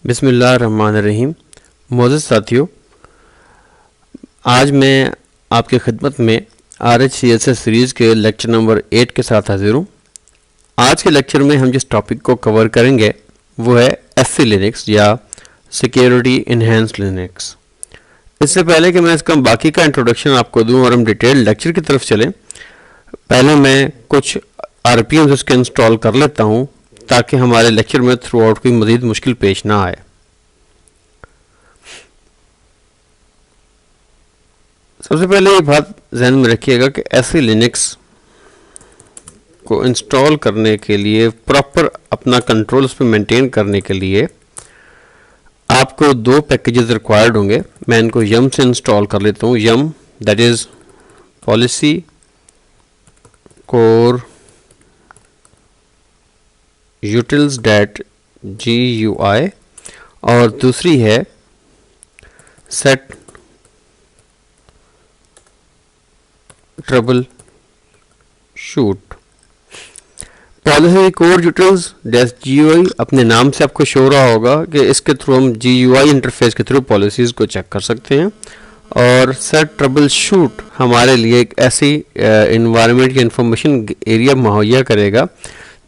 बिस्मिल्लाहिर्रहमानिर्रहीम। मोअज़्ज़ज़ साथियों, आज मैं आपकी खिदमत में RHCSS सीरीज़ के लेक्चर नंबर 8 के साथ हाजिर हूँ। आज के लेक्चर में हम जिस टॉपिक को कवर करेंगे वो है SC लिनक्स या सिक्योरिटी इन्हेंस्ड लिनक्स। इससे पहले कि मैं इसका बाकी का इंट्रोडक्शन आपको दूं और हम डिटेल लेक्चर की तरफ चलें, पहले मैं कुछ RPMs इसके इंस्टॉल कर लेता हूँ ताकि हमारे लेक्चर में थ्रू आउट कोई मज़ीद मुश्किल पेश ना आए। सबसे पहले ये बात ध्यान में रखिएगा कि SC लिनक्स को इंस्टॉल करने के लिए, प्रॉपर अपना कंट्रोल उस पर मेंटेन करने के लिए आपको दो पैकेजेस रिक्वायर्ड होंगे। मैं इनको यम से इंस्टॉल कर लेता हूँ। Yum that is policy core utils that GUI और दूसरी है set troubleshoot. Policy core utils dash GUI अपने नाम से आपको शो रहा होगा कि इसके थ्रू हम GUI इंटरफेस के थ्रू पॉलिसीज़ को चेक कर सकते हैं, और सेट ट्रबल शूट हमारे लिए एक ऐसी इन्वायरमेंट या इंफॉर्मेशन एरिया मुहैया करेगा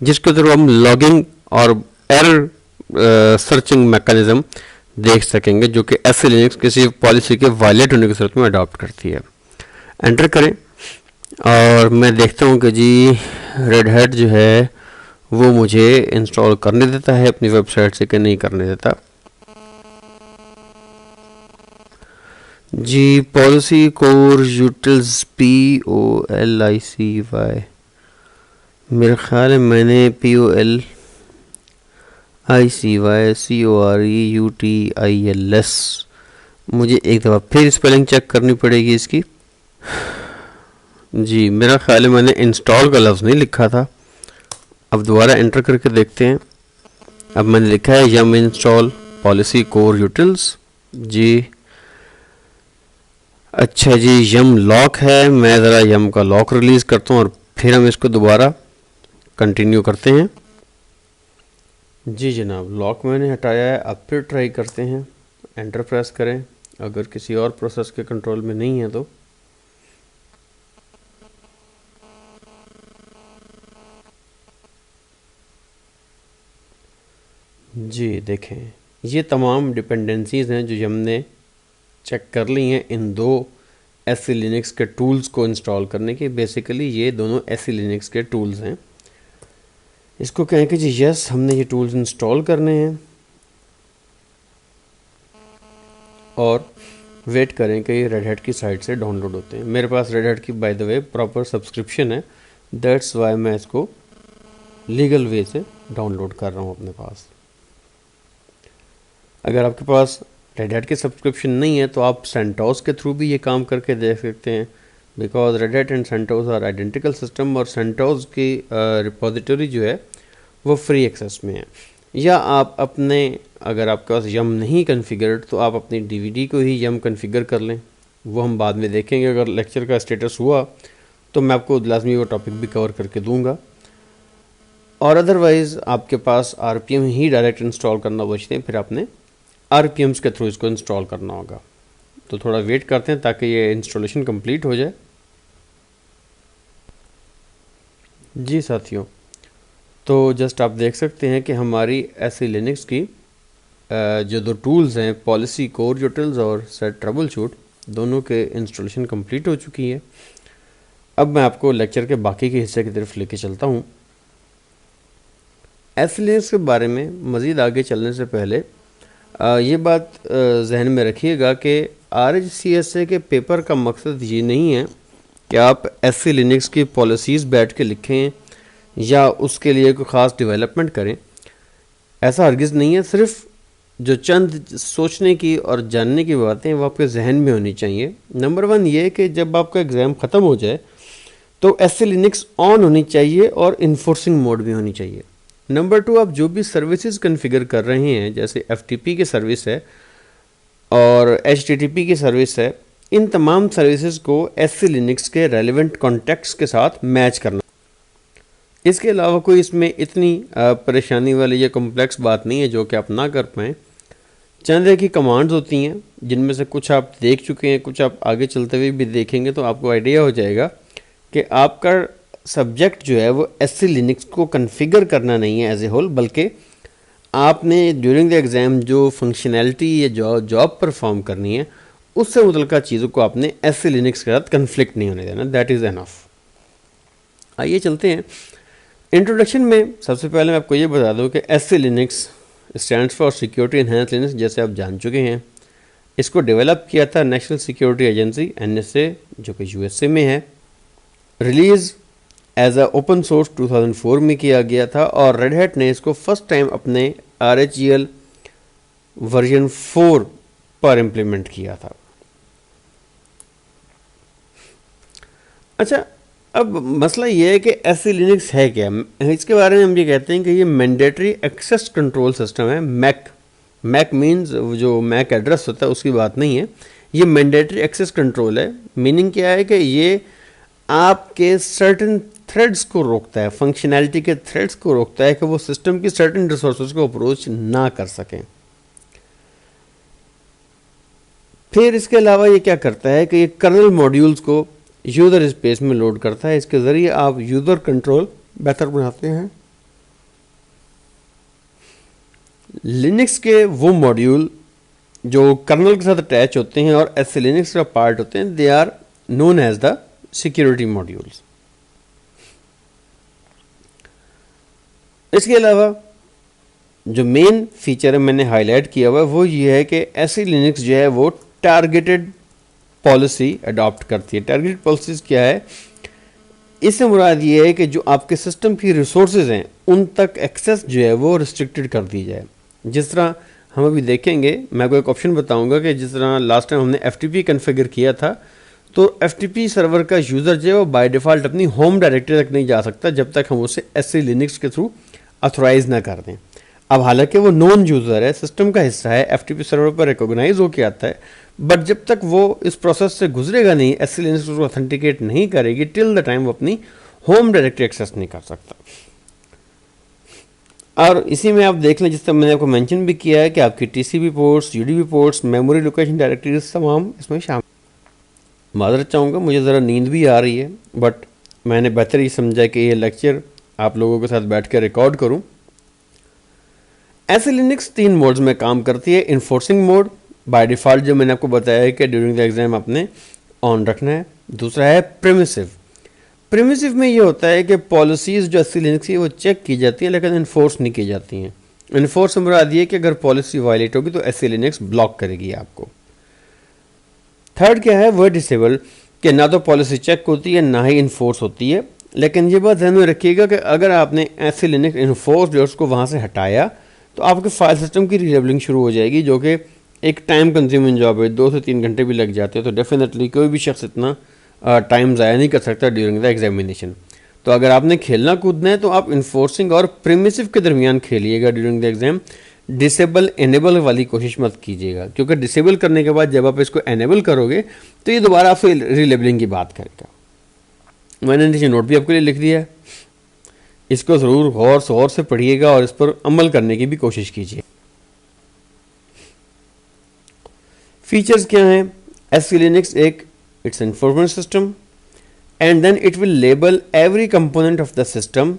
जिसके थ्रू हम लॉगिंग और एरर सर्चिंग मैकेनिज्म देख सकेंगे, जो कि SC लिनक्स किसी पॉलिसी के वायलेट होने की सूरत में अडॉप्ट करती है। एंटर करें और मैं देखता हूँ कि जी रेड हैट जो है वो मुझे इंस्टॉल करने देता है अपनी वेबसाइट से कि नहीं करने देता। जी पॉलिसी कोर यूटिल्स POLICY, मेरे ख्याल है मैंने POLICY COREUTILS, मुझे एक दफ़ा फिर स्पेलिंग चेक करनी पड़ेगी इसकी। जी मेरा ख्याल है मैंने इंस्टॉल का लफ्ज़ नहीं लिखा था। अब दोबारा एंटर करके देखते हैं। अब मैंने लिखा है यम इंस्टॉल पॉलिसी कोर यूटिल्स। जी अच्छा जी, यम लॉक है। मैं ज़रा यम का लॉक रिलीज़ करता हूँ और फिर हम इसको दोबारा कंटिन्यू करते हैं। जी जनाब, लॉक मैंने हटाया है। अब फिर ट्राई करते हैं। एंटर प्रेस करें अगर किसी और प्रोसेस के कंट्रोल में नहीं है तो। जी देखें, ये तमाम डिपेंडेंसीज़ हैं जो हमने चेक कर ली हैं इन दो SC लिनक्स के टूल्स को इंस्टॉल करने की। बेसिकली ये दोनों SC लिनक्स के टूल्स हैं। इसको कहें कि जी यस, हमने ये टूल्स इंस्टॉल करने हैं और वेट करें कि ये रेड हैट की साइट से डाउनलोड होते हैं। मेरे पास रेड हैट की by the way proper subscription है, दैट्स वाई मैं इसको लीगल वे से डाउनलोड कर रहा हूँ अपने पास। अगर आपके पास रेड हैट की सब्सक्रिप्शन नहीं है तो आप सेंटोस के थ्रू भी ये काम करके देख सकते हैं, because Red Hat and CentOS are identical system, और सेंटोस की रिपोजिटरी जो है वो फ्री एक्सेस में है। या आप अपने, अगर आपके पास यम नहीं कन्फिगर्ड तो आप अपनी DVD को ही यम कन्फिगर कर लें। वो हम बाद में देखेंगे। अगर लेक्चर का स्टेटस हुआ तो मैं आपको लाजमी वो टॉपिक भी कवर करके दूंगा। और अदरवाइज़ आपके पास RPM ही डायरेक्ट इंस्टॉल करना बचते हैं, फिर आपने RPMs के थ्रू इसको इंस्टॉल करना होगा। तो थोड़ा वेट करते हैं ताकि ये इंस्टॉलेशन कंप्लीट हो जाए। जी साथियों, तो जस्ट आप देख सकते हैं कि हमारी SC लिनक्स की जो दो टूल्स हैं, पॉलिसी कोर यूटिल्स और सेट ट्रबल शूट, दोनों के इंस्टॉलेशन कंप्लीट हो चुकी है। अब मैं आपको लेक्चर के बाकी के हिस्से की तरफ लेके चलता हूँ। SC लिनक्स के बारे में मज़ीद आगे चलने से पहले ये बात जहन में रखिएगा कि RHCSA के पेपर का मकसद ये नहीं है कि आप SC लिनक्स की पॉलिसीज़ बैठ के लिखें या उसके लिए कोई ख़ास डेवलपमेंट करें। ऐसा हरगिज़ नहीं है। सिर्फ जो चंद सोचने की और जानने की बातें वो आपके जहन में होनी चाहिए। नंबर 1 ये कि जब आपका एग्ज़ाम ख़त्म हो जाए तो SC लिनक्स ऑन होनी चाहिए और इन्फोर्सिंग मोड भी होनी चाहिए। नंबर 2, आप जो भी सर्विसेज कन्फिगर कर रहे हैं, जैसे FTP की सर्विस है और HTTP की सर्विस है, इन तमाम सर्विसेज को SC लिनक्स के रेलेवेंट कॉन्टेक्ट्स के साथ मैच करना। इसके अलावा कोई इसमें इतनी परेशानी वाली या कॉम्प्लेक्स बात नहीं है जो कि आप ना कर पाएँ। चंद एक ही कमांड्स होती हैं जिनमें से कुछ आप देख चुके हैं, कुछ आप आगे चलते हुए भी देखेंगे तो आपको आइडिया हो जाएगा कि आपका सब्जेक्ट जो है वो एससी लिनक्स को कॉन्फ़िगर करना नहीं है एज ए होल, बल्कि आपने ड्यूरिंग द एग्ज़ाम जो फंक्शनैलिटी या जॉब परफॉर्म करनी है उससे मुतल्लिका चीज़ों को आपने एससी लिनक्स के साथ कन्फ्लिक्ट नहीं होने देना। That is enough. आइए चलते हैं इंट्रोडक्शन में। सबसे पहले मैं आपको ये बता दूं कि SC Linux stands for security enhance Linux, जैसे आप जान चुके हैं। इसको डेवलप किया था नेशनल सिक्योरिटी एजेंसी एनएसए, जो कि यूएसए में है। Release as a open source 2004 में किया गया था और रेड हैट ने इसको फर्स्ट टाइम अपने RHEL वर्जन 4 पर इम्प्लीमेंट किया था। अच्छा, अब मसला ये है कि एससी लिनक्स है क्या। इसके बारे में हम ये कहते हैं कि ये मैंडेटरी एक्सेस कंट्रोल सिस्टम है। मैक मीन्स जो मैक एड्रेस होता है उसकी बात नहीं है, ये मैंडेटरी एक्सेस कंट्रोल है। मीनिंग क्या है कि ये आपके सर्टेन थ्रेड्स को रोकता है, फंक्शनैलिटी के थ्रेड्स को रोकता है कि वो सिस्टम की सर्टेन रिसोर्सेज को अप्रोच ना कर सकें। फिर इसके अलावा ये क्या करता है कि ये कर्नल मॉड्यूल्स को यूज़र स्पेस में लोड करता है। इसके ज़रिए आप यूज़र कंट्रोल बेहतर बनाते हैं। लिनक्स के वो मॉड्यूल जो कर्नल के साथ अटैच होते हैं और एससी लिनक्स का पार्ट होते हैं, they are known as the security modules. इसके अलावा जो मेन फीचर है मैंने हाईलाइट किया हुआ है वो ये है कि एससी लिनक्स जो है वो टारगेटेड पॉलिसी अडॉप्ट करती है। टारगेटेड पॉलिसीज क्या है? इससे मुराद ये है कि जो आपके सिस्टम की रिसोर्सेज हैं उन तक एक्सेस जो है वो रिस्ट्रिक्टेड कर दी जाए। जिस तरह हम अभी देखेंगे, मैं आपको एक ऑप्शन बताऊंगा कि जिस तरह लास्ट टाइम हमने FTP कन्फिगर किया था, तो FTP सर्वर का यूज़र जो है वो बाय डिफ़ॉल्ट अपनी होम डायरेक्टरी तक नहीं जा सकता जब तक हम उसे एससी लिनक्स के थ्रू ऑथोराइज ना कर दें। अब हालांकि वो नॉन यूज़र है, सिस्टम का हिस्सा है, FTP सर्वर पर रिकॉग्नाइज होकर आता है, बट जब तक वो इस प्रोसेस से गुजरेगा नहीं, एससी लिनक्स को ऑथेंटिकेट नहीं करेगी, टिल द टाइम वो अपनी होम डायरेक्टरी एक्सेस नहीं कर सकता। और इसी में आप देख लें, जिस तरह मैंने आपको मेंशन भी किया है कि आपकी TCP ports, UDP ports, memory location directories तमाम इसमें शामिल। माजरत चाहूँगा, मुझे ज़रा नींद भी आ रही है, बट मैंने बेहतर ये समझा कि ये लेक्चर आप लोगों के साथ बैठ कर रिकॉर्ड करूँ। एससी लिनक्स 3 मोड्स में काम करती है। इन्फोर्सिंग मोड बाय डिफ़ॉल्ट जो मैंने आपको बताया है कि ड्यूरिंग द एग्जाम आपने ऑन रखना है। दूसरा है प्रिमिसिव। प्रिमिसिव में ये होता है कि पॉलिसीज़ जो एससी लिनक्स की वो चेक की जाती हैं लेकिन इन्फोर्स नहीं की जाती हैं। इन्फोर्स से मुराद ये कि अगर पॉलिसी वायलेट होगी तो एससी लिनक्स ब्लॉक करेगी आपको। थर्ड क्या है? वो डिसेबल, कि ना तो पॉलिसी चेक होती है ना ही इन्फोर्स होती है। लेकिन ये बात ध्यान में रखिएगा कि अगर आपने एससी लिनक्स इन्फोर्स लेयर्स को वहाँ से हटाया तो आपके फाइल सिस्टम की रीलेबलिंग शुरू हो जाएगी, जो कि एक टाइम कंज्यूमिंग जॉब है। 2 से 3 घंटे भी लग जाते हैं, तो डेफिनेटली कोई भी शख्स इतना टाइम ज़ाया नहीं कर सकता ड्यूरिंग द एग्जामिनेशन। तो अगर आपने खेलना कूदना है तो आप इन्फोर्सिंग और प्रिमिसिव के दरमियान खेलिएगा during the exam. Disable enable वाली कोशिश मत कीजिएगा, क्योंकि डिसेबल करने के बाद जब आप इसको एनेबल करोगे तो ये दोबारा आपसे रीलेबलिंग की बात करेगा। मैंने नीचे नोट भी आपके लिए लिख दिया है, इसको ज़रूर गौर से पढ़िएगा और इस पर अमल करने की भी कोशिश कीजिए। फीचर्स क्या हैं? एससी लिनक्स एक it's information system and then it will label every component of the system.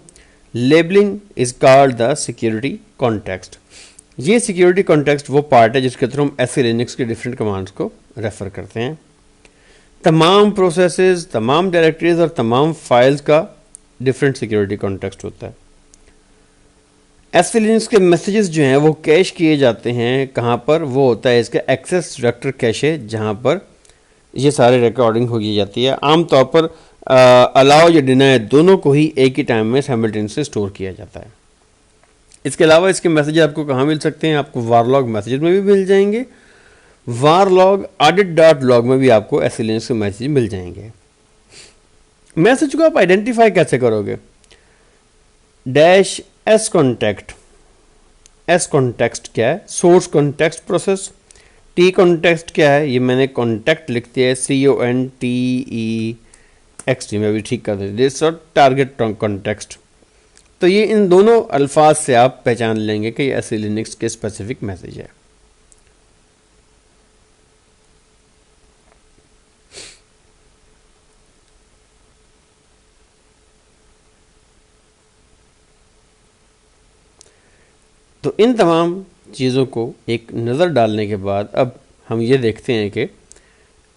Labeling is called the security context. ये सिक्योरिटी कॉन्टेक्स्ट वो पार्ट है जिसके थ्रू हम एससी लिनक्स के डिफरेंट कमांड्स को रेफर करते हैं। तमाम प्रोसेसेस, तमाम डायरेक्टरीज और तमाम फाइल्स का डिफरेंट सिक्योरिटी कॉन्टेक्स्ट होता है। एससी लिनक्स के मैसेजेस जो हैं वो कैश किए जाते हैं कहाँ पर? वो होता है इसका एक्सेस वेक्टर कैशे, जहाँ पर ये सारे रिकॉर्डिंग हो जाती है। आमतौर पर अलाउ या डिनाई दोनों को ही एक ही टाइम में साइमल्टेनियसली स्टोर किया जाता है। इसके अलावा इसके मैसेज आपको कहाँ मिल सकते हैं? आपको वारलॉग मैसेज में भी मिल जाएंगे, वारलॉग audit.log में भी आपको एससी लिनक्स के मैसेज मिल जाएंगे। मैसेज को आप आइडेंटिफाई कैसे करोगे? -s contact. एस कॉन्टेक्स्ट क्या है? Source context process. T context क्या है? ये मैंने कॉन्टेक्ट लिख दिया है, CONTEXT, मैं भी ठीक कर देती हूँ, टारगेट कॉन्टेक्स्ट। तो ये इन दोनों अल्फाज से आप पहचान लेंगे कि ये एससी लिनक्स के स्पेसिफिक मैसेज है। तो इन तमाम चीज़ों को एक नज़र डालने के बाद अब हम ये देखते हैं कि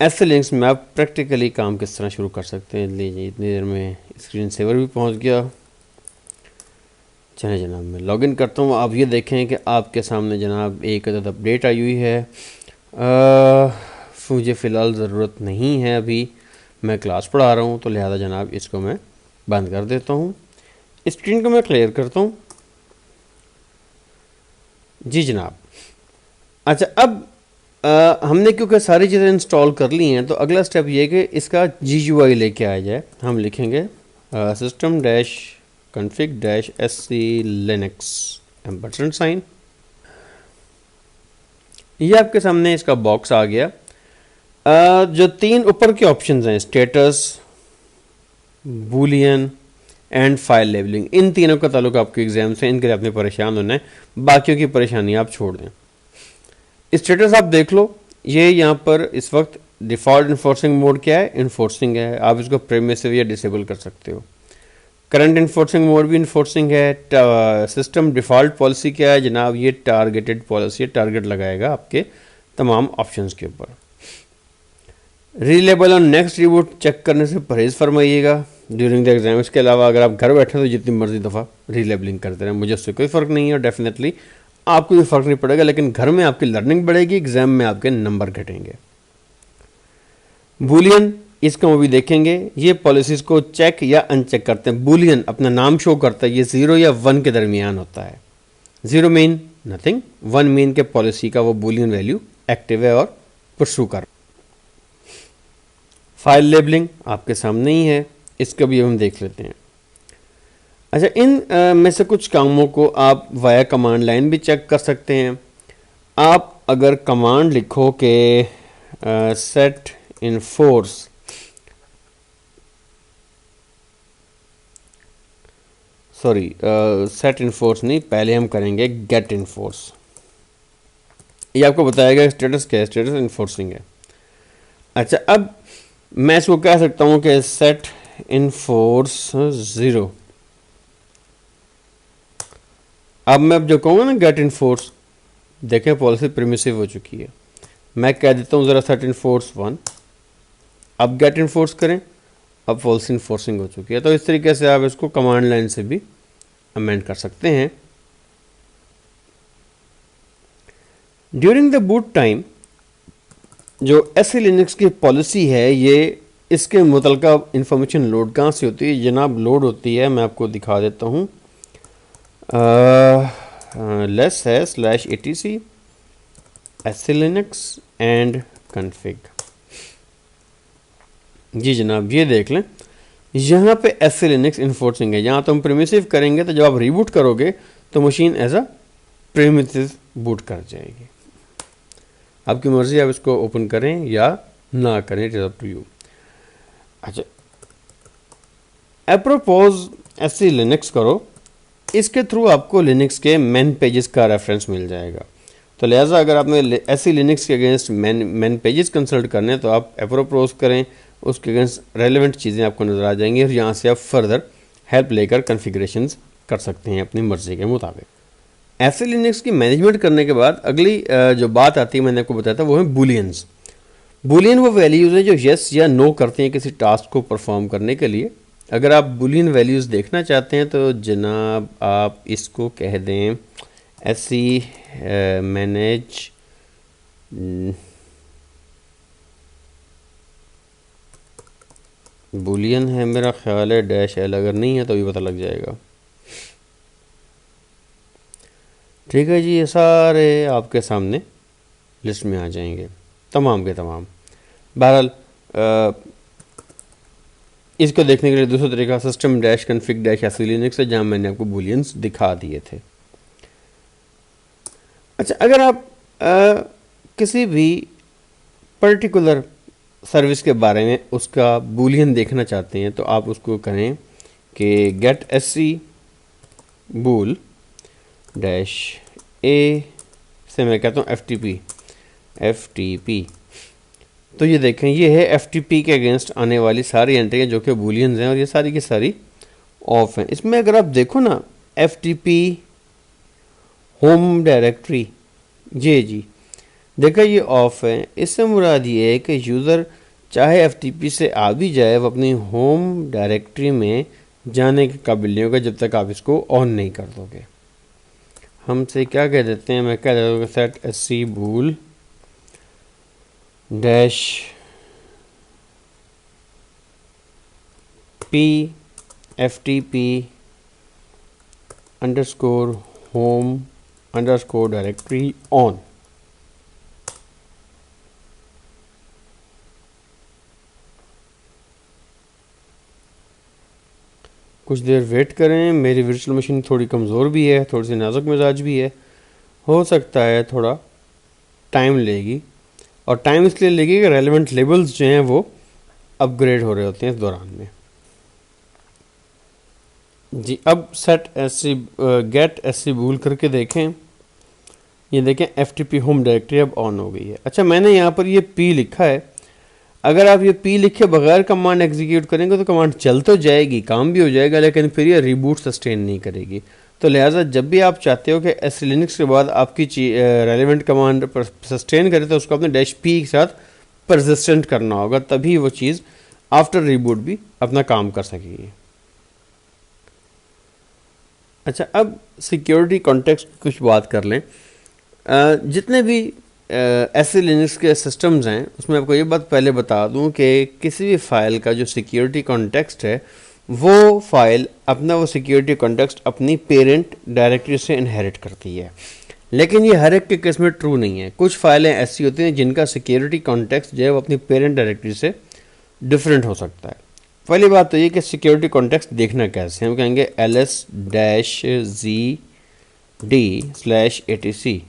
ऐसे लिंक्स में आप प्रैक्टिकली काम किस तरह शुरू कर सकते हैं। लीजिए इतनी देर में स्क्रीन सेवर भी पहुंच गया। चलिए जनाब मैं लॉगिन करता हूँ। आप ये देखें कि आपके सामने जनाब एक अदद अपडेट आई हुई है। मुझे फ़िलहाल ज़रूरत नहीं है, अभी मैं क्लास पढ़ा रहा हूँ, तो लिहाजा जनाब इसको मैं बंद कर देता हूँ। स्क्रीन को मैं क्लियर करता हूँ। जी जनाब। अच्छा, अब हमने क्योंकि सारी चीज़ें इंस्टॉल कर ली हैं, तो अगला स्टेप ये है कि इसका GUI लेके आया जाए। हम लिखेंगे system config -sc linux ampersand sign. ये आपके सामने इसका बॉक्स आ गया। जो तीन ऊपर के ऑप्शंस हैं, status, boolean and file labeling, इन तीनों का ताल्लुक आपके एग्जाम से, इनके लिए आपने परेशान होना है, बाकियों की परेशानी आप छोड़ दें। स्टेटस आप देख लो, ये यहाँ पर इस वक्त डिफ़ॉल्ट इन्फोर्सिंग मोड क्या है, इन्फोर्सिंग है। आप इसको परमिसिव या डिसेबल कर सकते हो। करंट इन्फोर्सिंग मोड भी इन्फोर्सिंग है। सिस्टम डिफ़ॉल्ट पॉलिसी क्या है जनाब, ये टारगेटेड पॉलिसी है, टारगेट लगाएगा आपके तमाम ऑप्शंस के ऊपर। रीलेबल और नेक्स्ट रिबूट चेक करने से परहेज़ फरमाइएगा ड्यूरिंग द एग्जाम। इसके अलावा अगर आप घर बैठे तो जितनी मर्जी दफ़ा रीलेबलिंग करते रहें, मुझे उससे कोई फ़र्क नहीं है, और डेफिनेटली आपको भी फ़र्क नहीं पड़ेगा, लेकिन घर में आपकी लर्निंग बढ़ेगी, एग्जाम में आपके नंबर घटेंगे। बूलियन, इसका वो भी देखेंगे, ये पॉलिसीज़ को चेक या अनचेक करते हैं। बूलियन अपना नाम शो करता है, ये 0 या 1 के दरमियान होता है। 0 मीन नथिंग, 1 मीन के पॉलिसी का वो बूलियन वैल्यू एक्टिव है और परसू कर। फाइल लेबलिंग आपके सामने ही है, इसका भी हम देख लेते हैं। अच्छा, इन में से कुछ कामों को आप वाया कमांड लाइन भी चेक कर सकते हैं। आप अगर कमांड लिखो कि set enforce, sorry set enforce नहीं, पहले हम करेंगे गेट इनफोर्स। ये आपको बताएगा स्टेटस क्या है, स्टेटस इनफोर्सिंग है। अच्छा, अब मैं इसको कह सकता हूँ कि सेट इनफोर्स 0। अब मैं जो कहूँगा ना गेट इनफोर्स, देखें पॉलिसी परमिसिव हो चुकी है। मैं कह देता हूँ ज़रा सेट इनफोर्स 1। अब गेट इनफोर्स करें, अब पॉलिसी इन्फोर्सिंग हो चुकी है। तो इस तरीके से आप इसको कमांड लाइन से भी अमेंड कर सकते हैं। ड्यूरिंग द बूट टाइम जो SC लिनक्स की पॉलिसी है, ये इसके मुतलका इंफॉर्मेशन लोड कहाँ से होती है जनाब? लोड होती है, मैं आपको दिखा देता हूँ, लेस है /etc SC Linux and config. जी जनाब, ये देख लें, यहाँ पे SC लिनक्स इन्फोर्सिंग है। यहाँ तो हम प्रिमिसिव करेंगे, तो जब आप रीबूट करोगे तो मशीन एज अ प्रिमिसिव बूट कर जाएगी। आपकी मर्जी, आप इसको ओपन करें या ना करें, it is up to you. अच्छा, एप्रोपोज SC लिनक्स करो, इसके थ्रू आपको लिनक्स के मेन पेजेस का रेफरेंस मिल जाएगा। तो लिहाजा अगर आपने SC लिनक्स के अगेंस्ट मेन पेजेस कंसल्ट करने हैं, तो आप एप्रोपोज करें, उसके अगेंस्ट रेलिवेंट चीज़ें आपको नज़र आ जाएंगी, और यहाँ से आप फर्दर हेल्प लेकर कन्फिग्रेशंस कर सकते हैं अपनी मर्जी के मुताबिक। SC लिनक्स की मैनेजमेंट करने के बाद अगली जो बात आती है, मैंने आपको बताया था, वो है बूलियंस। बूलियन वो वैल्यूज़ हैं जो येस या नो करते हैं किसी टास्क को परफॉर्म करने के लिए। अगर आप बूलियन वैल्यूज़ देखना चाहते हैं तो जनाब आप इसको कह दें SC मैनेज बूलियन है, मेरा ख्याल है -l, अगर नहीं है तो भी पता लग जाएगा। ठीक है जी, ये सारे आपके सामने लिस्ट में आ जाएंगे, तमाम के तमाम। बहरहाल इसको देखने के लिए दूसरा तरीका system -config -SC लिनक्स है, जहाँ मैंने आपको बूलियंस दिखा दिए थे। अच्छा, अगर आप किसी भी पर्टिकुलर सर्विस के बारे में उसका बूलियन देखना चाहते हैं, तो आप उसको करें कि गेट SC bool -a से मैं कहता हूँ FTP। तो ये देखें, ये है FTP के अगेंस्ट आने वाली सारी एंट्रियाँ जो कि बूलियंस हैं, और ये सारी की सारी ऑफ हैं। इसमें अगर आप देखो ना, FTP होम डायरेक्टरी, जी देखा ये ऑफ है। इससे मुराद ये है कि यूज़र चाहे एफटीपी से आ भी जाए, वो अपनी होम डायरेक्टरी में जाने के काबिल नहीं होगा जब तक आप इसको ऑन नहीं कर दोगे। हमसे क्या कह देते हैं, मैं कह देता हूँ set SC bool dash P FTP underscore home underscore directory on. कुछ देर वेट करें, मेरी वर्चुअल मशीन थोड़ी कमज़ोर भी है, थोड़ी सी नाजुक मिजाज भी है, हो सकता है थोड़ा टाइम लेगी। और टाइम इसलिए लेगी कि रेलेवेंट लेबल्स जो हैं वो अपग्रेड हो रहे होते हैं इस दौरान में। जी अब सेट एससी गेट एससी बूल करके देखें, ये देखें एफटीपी होम डायरेक्टरी अब ऑन हो गई है। अच्छा मैंने यहाँ पर ये पी लिखा है, अगर आप ये पी लिखे बगैर कमांड एग्जीक्यूट करेंगे तो कमांड चल तो जाएगी, काम भी हो जाएगा, लेकिन फिर ये रिबूट सस्टेन नहीं करेगी। तो लिहाजा जब भी आप चाहते हो कि एससी लिनक्स के बाद आपकी रेलेवेंट कमांड सस्टेन करे तो उसको अपने डैश पी के साथ परसिस्टेंट करना होगा, तभी वो चीज़ आफ्टर रिबूट भी अपना काम कर सकेगी। अच्छा अब सिक्योरिटी कॉन्टेक्स्ट की कुछ बात कर लें। जितने भी एससी लिनक्स के सिस्टम्स हैं उसमें आपको ये बात पहले बता दूं कि किसी भी फाइल का जो सिक्योरिटी कॉन्टेक्स्ट है वो फाइल अपना वो सिक्योरिटी कॉन्टेक्स्ट अपनी पेरेंट डायरेक्टरी से इनहेरिट करती है, लेकिन ये हर एक के केस में ट्रू नहीं है। कुछ फाइलें ऐसी होती हैं जिनका सिक्योरिटी कॉन्टेक्स्ट जो है वो अपनी पेरेंट डायरेक्टरी से डिफरेंट हो सकता है। पहली बात तो ये कि सिक्योरिटी कॉन्टेक्स्ट देखना कैसे, हम कहेंगे ls-zd/etc।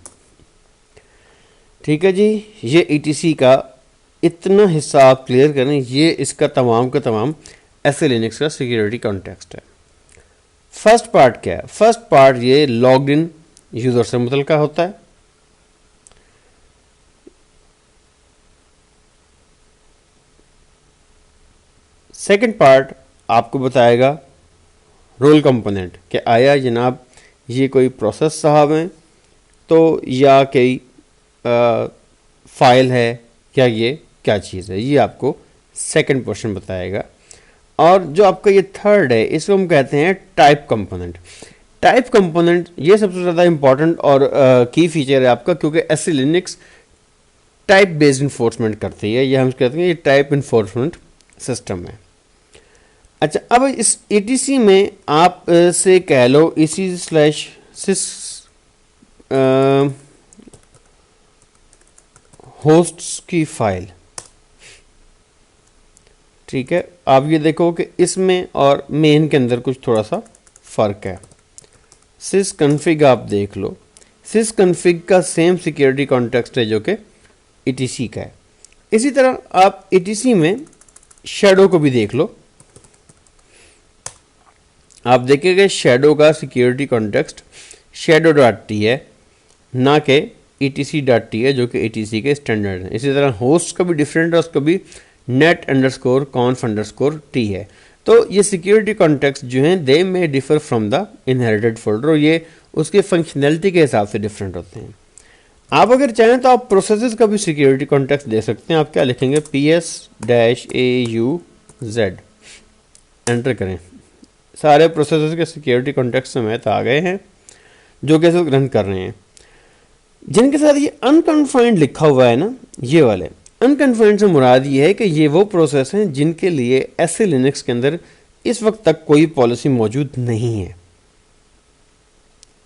ठीक है जी, ये etc का इतना हिस्सा आप क्लियर करें, ये इसका तमाम का तमाम एससी लिनक्स का सिक्योरिटी कॉन्टेक्स्ट है। फर्स्ट पार्ट क्या है, फर्स्ट पार्ट ये लॉग्ड इन यूजर से मुतल्लिका होता है। सेकंड पार्ट आपको बताएगा रोल कंपोनेंट कि आया जनाब ये कोई प्रोसेस साहब हैं तो या कोई फाइल है, क्या ये क्या चीज़ है, ये आपको सेकंड पोर्शन बताएगा। और जो आपका ये थर्ड है इसको हम कहते हैं टाइप कंपोनेंट। टाइप कंपोनेंट ये सबसे ज़्यादा इंपॉर्टेंट और की फीचर है आपका, क्योंकि SC Linux type based enforcement करती है, ये हम कहते हैं ये टाइप इन्फोर्समेंट सिस्टम है। अच्छा अब इस etc में आप से कह लो EC/sys होस्ट्स की फाइल, ठीक है। आप ये देखो कि इसमें और मेन के अंदर कुछ थोड़ा सा फ़र्क है। sys config आप देख लो, sys config का सेम सिक्योरिटी कॉन्टेक्स्ट है जो कि etc का है। इसी तरह आप etc में शैडो को भी देख लो, आप देखेंगे शैडो का सिक्योरिटी कॉन्टेक्स्ट shadow.t है, ना कि etc.t है जो कि etc के स्टैंडर्ड है। इसी तरह होस्ट का भी डिफरेंट है, उसका भी net_conf_t है। तो ये सिक्योरिटी कॉन्टेक्स्ट जो हैं दे में differ from the inherited folder, और ये उसके फंक्शनैलिटी के हिसाब से डिफरेंट होते हैं। आप अगर चाहें तो आप प्रोसेसेस का भी सिक्योरिटी कॉन्टेक्स्ट दे सकते हैं। आप क्या लिखेंगे, ps-auz एंटर करें। सारे प्रोसेसर्स के सिक्योरिटी कॉन्टेक्स्ट समेत आ गए हैं जो कि रन कर रहे हैं। जिनके साथ ये अनकन्फाइंड लिखा हुआ है ना, ये वाले अनकन्फाइंड से मुराद ये है कि ये वो प्रोसेस हैं जिनके लिए एससी लिनक्स के अंदर इस वक्त तक कोई पॉलिसी मौजूद नहीं है।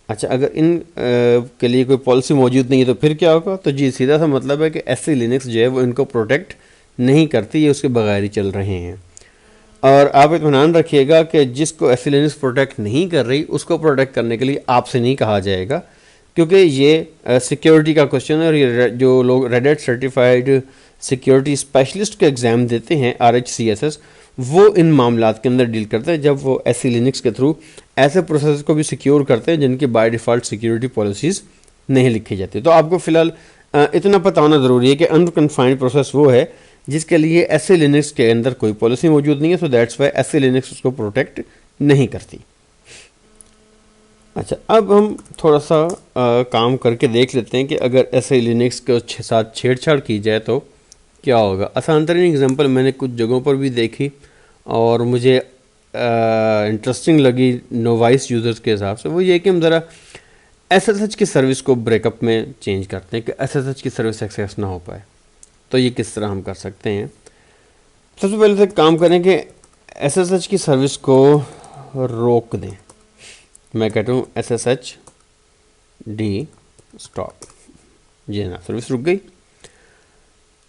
अच्छा अगर इन के लिए कोई पॉलिसी मौजूद नहीं है तो फिर क्या होगा, तो जी सीधा सा मतलब है कि एससी लिनक्स जो है वो इनको प्रोटेक्ट नहीं करती, ये उसके बगैर ही चल रहे हैं। और आप इत्मीनान रखिएगा कि जिसको एससी लिनक्स प्रोटेक्ट नहीं कर रही उसको प्रोटेक्ट करने के लिए आपसे नहीं कहा जाएगा, क्योंकि ये सिक्योरिटी का क्वेश्चन है। और ये जो लोग red hat certified security specialist के एग्ज़ाम देते हैं RHCSS, वो इन मामलात के अंदर डील करते हैं जब वो एससी लिनक्स के थ्रू ऐसे प्रोसेस को भी सिक्योर करते हैं जिनकी बाय डिफ़ॉल्ट सिक्योरिटी पॉलिसीज़ नहीं लिखी जाती। तो आपको फ़िलहाल इतना पता होना ज़रूरी है कि अनकन्फाइंड प्रोसेस वो है जिसके लिए एससी लिनक्स के अंदर कोई पॉलिसी मौजूद नहीं है, so that's why SC Linux उसको प्रोटेक्ट नहीं करती। अच्छा, अब हम थोड़ा सा काम करके देख लेते हैं कि अगर ऐसे लिनक्स के साथ छेड़छाड़ की जाए तो क्या होगा। आसान तरीन एग्जांपल मैंने कुछ जगहों पर भी देखी और मुझे इंटरेस्टिंग लगी नोवाइस यूज़र्स के हिसाब से। वो ये कि हम ज़रा एसएसएच की सर्विस को ब्रेकअप में चेंज करते हैं कि एसएसएच की सर्विस एक्सेस ना हो पाए। तो ये किस तरह हम कर सकते हैं। सबसे पहले तो काम करें कि एसएसएच की सर्विस को रोक दें। मैं कहता हूँ SSH D स्टॉप। जी हाँ, सर्विस रुक गई।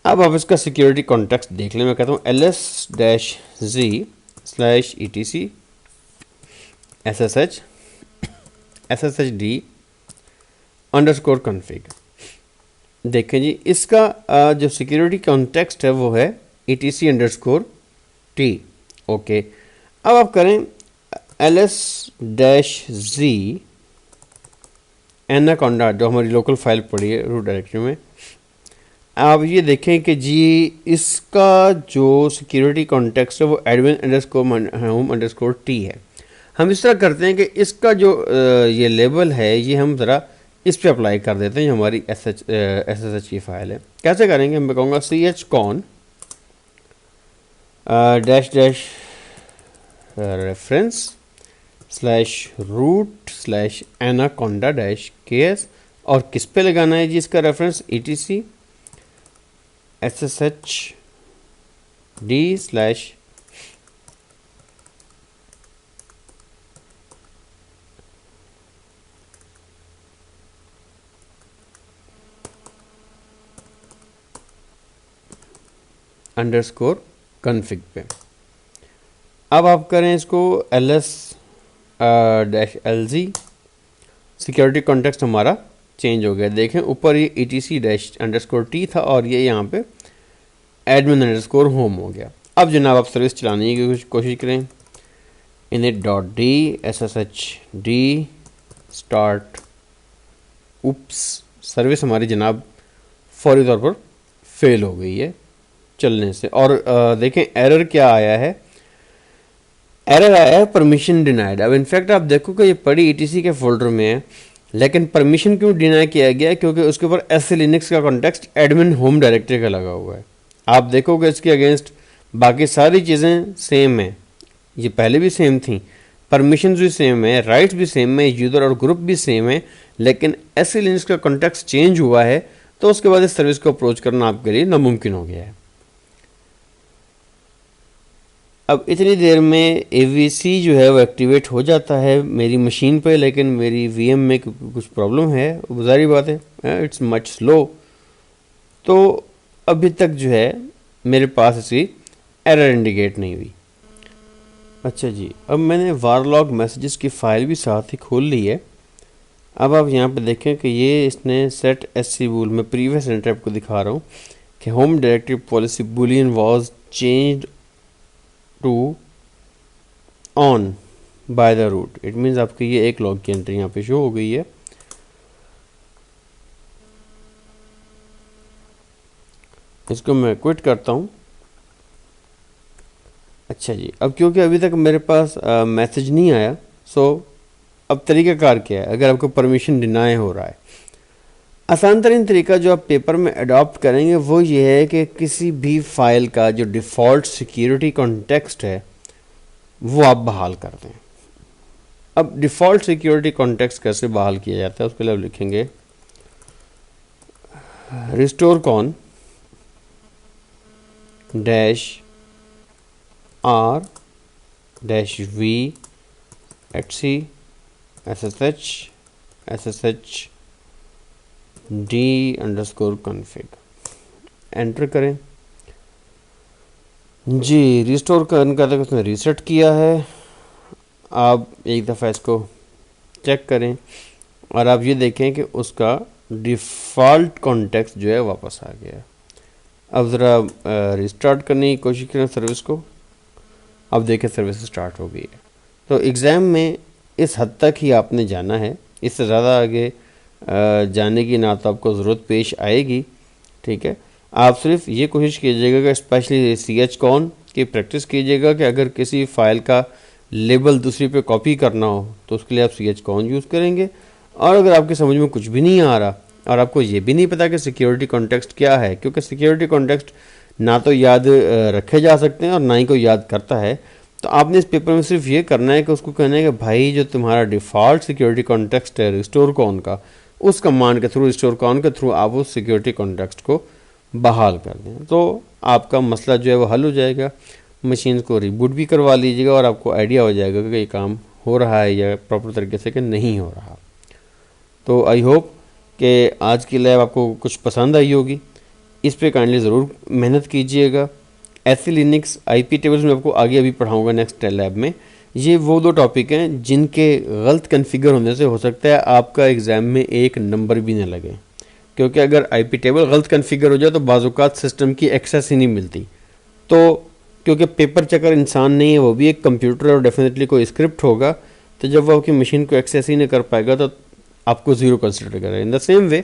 अब आप इसका सिक्योरिटी कॉन्टेक्स्ट देख लें। मैं कहता हूँ ls-z/etc SSH_d_config। देखें जी, इसका जो सिक्योरिटी कॉन्टेक्स्ट है वो है etc_t। ओके, अब आप करें ls-z एनाकोंडा, जो हमारी लोकल फाइल पड़ी है रूट डायरेक्टरी में। आप ये देखें कि जी इसका जो सिक्योरिटी कॉन्टेक्स्ट है वो admin_home_t है। हम इस तरह करते हैं कि इसका जो ये लेबल है ये हम ज़रा इस पे अप्लाई कर देते हैं। हमारी SSH की फाइल है। कैसे करेंगे, मैं कहूँगा chcon /reference/root/anaconda-ks और किस पे लगाना है जी इसका रेफरेंस etc SSHD/ _config पे। अब आप करें इसको ls-lz। सिक्योरिटी कॉन्टेक्स्ट हमारा चेंज हो गया। देखें ऊपर ये etc-t था और ये यहाँ पे admin_home हो गया। अब जनाब आप सर्विस चलाने की कोशिश करें। init.d sshd start। उप्स, सर्विस हमारी जनाब फौरी तौर पर फेल हो गई है चलने से। और देखें एरर क्या आया है। एरर आया है परमिशन डिनाइड। अब इनफैक्ट आप देखो कि ये पड़ी ईटीसी के फोल्डर में है, लेकिन परमिशन क्यों डिनाई किया गया है, क्योंकि उसके ऊपर एससी लिनक्स का कॉन्टेक्स्ट एडमिन होम डायरेक्टरी का लगा हुआ है। आप देखोगे इसके अगेंस्ट बाकी सारी चीज़ें सेम हैं, ये पहले भी सेम थी, परमिशन भी सेम है, राइट्स भी सेम है, यूज़र और ग्रुप भी सेम है, लेकिन एससी लिनक्स का कॉन्टेक्स्ट चेंज हुआ है तो उसके बाद इस सर्विस को अप्रोच करना आपके लिए नामुमकिन हो गया है। अब इतनी देर में AVC जो है वो एक्टिवेट हो जाता है मेरी मशीन पे, लेकिन मेरी VM में कुछ प्रॉब्लम है, ज़ाहिर बात है इट्स मच स्लो। तो अभी तक जो है मेरे पास इसकी एरर इंडिकेट नहीं हुई। अच्छा जी, अब मैंने वारलॉग मैसेजेस की फ़ाइल भी साथ ही खोल ली है। अब आप यहाँ पे देखें कि ये इसने सेट SC बूल में प्रीवियस एंटर आपको दिखा रहा हूँ कि home directory policy boolean was changed to on by the root. It means आपकी ये एक लॉग की एंट्री यहाँ पे शो हो गई है। इसको मैं क्विट करता हूँ। अच्छा जी, अब क्योंकि अभी तक मेरे पास मैसेज नहीं आया, सो अब तरीक़ाकार क्या है अगर आपको परमिशन डिनाई हो रहा है। आसान तरीन तरीका जो आप पेपर में अडॉप्ट करेंगे वो ये है कि किसी भी फाइल का जो डिफ़ॉल्ट सिक्योरिटी कॉन्टेक्स्ट है वो आप बहाल कर दें। अब डिफ़ॉल्ट सिक्योरिटी कॉन्टेक्स्ट कैसे बहाल किया जाता है उसके लिए आप लिखेंगे restore con -r-v etc ssh d_config। Enter करें जी। रिस्टोर करने का तक उसने रीसेट किया है। आप एक दफ़ा इसको चेक करें और आप ये देखें कि उसका डिफ़ॉल्ट कॉन्टेक्स्ट जो है वापस आ गया। अब ज़रा रिस्टार्ट करने की कोशिश करें सर्विस को। अब देखें सर्विस स्टार्ट हो गई है। तो एग्ज़ाम में इस हद तक ही आपने जाना है, इससे ज़्यादा आगे जाने की ना तो आपको ज़रूरत पेश आएगी। ठीक है, आप सिर्फ ये कोशिश कीजिएगा कि स्पेशली chcon की प्रैक्टिस कीजिएगा कि अगर किसी फ़ाइल का लेबल दूसरी पे कॉपी करना हो तो उसके लिए आप chcown यूज़ करेंगे। और अगर आपके समझ में कुछ भी नहीं आ रहा और आपको ये भी नहीं पता कि सिक्योरिटी कॉन्टेक्स्ट क्या है, क्योंकि सिक्योरिटी कॉन्टेक्स्ट ना तो याद रखे जा सकते हैं और ना ही कोई याद करता है, तो आपने इस पेपर में सिर्फ ये करना है कि उसको कहना है कि भाई जो तुम्हारा डिफ़ॉल्ट सिक्योरिटी कॉन्टेक्स्ट है रिस्टोर कॉन का, उस कमांड के थ्रू, रिस्टोर कॉन के थ्रू आप उस सिक्योरिटी कॉन्टेक्स्ट को बहाल कर दें, तो आपका मसला जो है वो हल हो जाएगा। मशीन को रिबूट भी करवा लीजिएगा और आपको आइडिया हो जाएगा कि ये काम हो रहा है या प्रॉपर तरीके से कि नहीं हो रहा। तो आई होप कि आज की लैब आपको कुछ पसंद आई होगी, इस पे काइंडली ज़रूर मेहनत कीजिएगा। एससी लिनक्स आईपी टेबल्स में आपको आगे अभी पढ़ाऊंगा नेक्स्ट लैब में। ये वो दो टॉपिक हैं जिनके गलत कन्फिगर होने से हो सकता है आपका एग्ज़ाम में एक नंबर भी ना लगे, क्योंकि अगर आईपी टेबल गलत कन्फिगर हो जाए तो बाज़-औक़ात सिस्टम की एक्सेस ही नहीं मिलती। तो क्योंकि पेपर चेकर इंसान नहीं है, वो भी एक कंप्यूटर और डेफिनेटली कोई स्क्रिप्ट होगा, तो जब वो आपकी मशीन को एक्सेस ही नहीं कर पाएगा तो आपको ज़ीरो कंसिडर करेगा। In the same way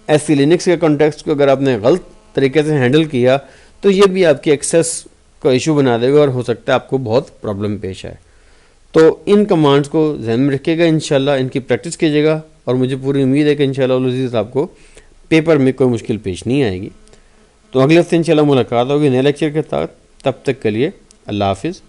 SC Linux के कॉन्टेक्स्ट को अगर आपने गलत तरीके से हैंडल किया तो ये भी आपकी एक्सेस का इशू बना देगा और हो सकता है आपको बहुत प्रॉब्लम पेश आए। तो इन कमांड्स को ध्यान में रखिएगा, इंशाल्लाह इनकी प्रैक्टिस कीजिएगा और मुझे पूरी उम्मीद है कि इंशाल्लाह अज़ीज़ आपको पेपर में कोई मुश्किल पेश नहीं आएगी। तो अगले हफ्ते इंशाल्लाह मुलाकात होगी नए लेक्चर के साथ, तब तक के लिए अल्लाह हाफिज़।